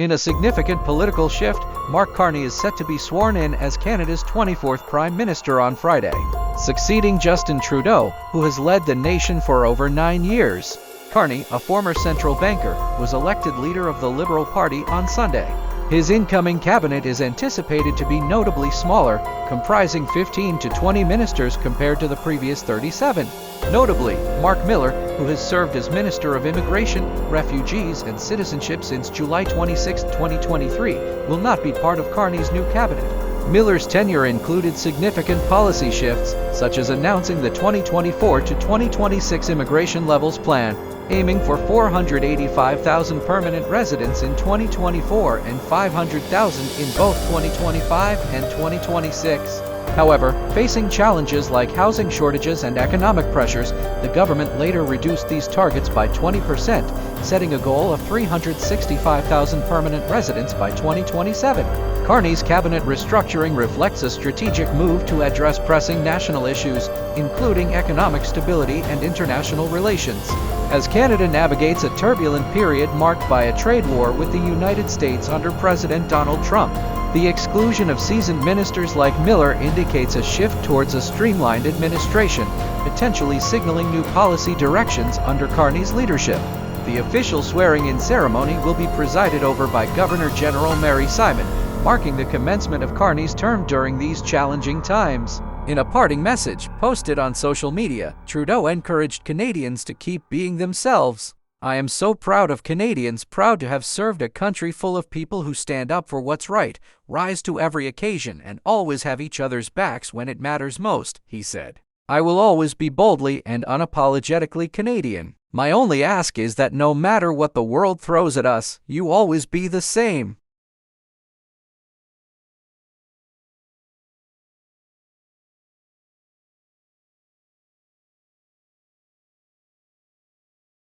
In a significant political shift, Mark Carney is set to be sworn in as Canada's 24th Prime Minister on Friday, succeeding Justin Trudeau, who has led the nation for over 9 years. Carney, a former central banker, was elected leader of the Liberal Party on Sunday. His incoming cabinet is anticipated to be notably smaller, comprising 15 to 20 ministers compared to the previous 37. Notably, Marc Miller, who has served as Minister of Immigration, Refugees and Citizenship since July 26, 2023, will not be part of Carney's new cabinet. Miller's tenure included significant policy shifts, such as announcing the 2024 to 2026 immigration levels plan, aiming for 485,000 permanent residents in 2024 and 500,000 in both 2025 and 2026. However, facing challenges like housing shortages and economic pressures, the government later reduced these targets by 20%, setting a goal of 365,000 permanent residents by 2027. Carney's cabinet restructuring reflects a strategic move to address pressing national issues, including economic stability and international relations. As Canada navigates a turbulent period marked by a trade war with the United States under President Donald Trump, the exclusion of seasoned ministers like Miller indicates a shift towards a streamlined administration, potentially signaling new policy directions under Carney's leadership. The official swearing-in ceremony will be presided over by Governor-General Mary Simon, marking the commencement of Carney's term during these challenging times. In a parting message posted on social media, Trudeau encouraged Canadians to keep being themselves. "I am so proud of Canadians, proud to have served a country full of people who stand up for what's right, rise to every occasion, and always have each other's backs when it matters most," he said. "I will always be boldly and unapologetically Canadian. My only ask is that no matter what the world throws at us, you always be the same."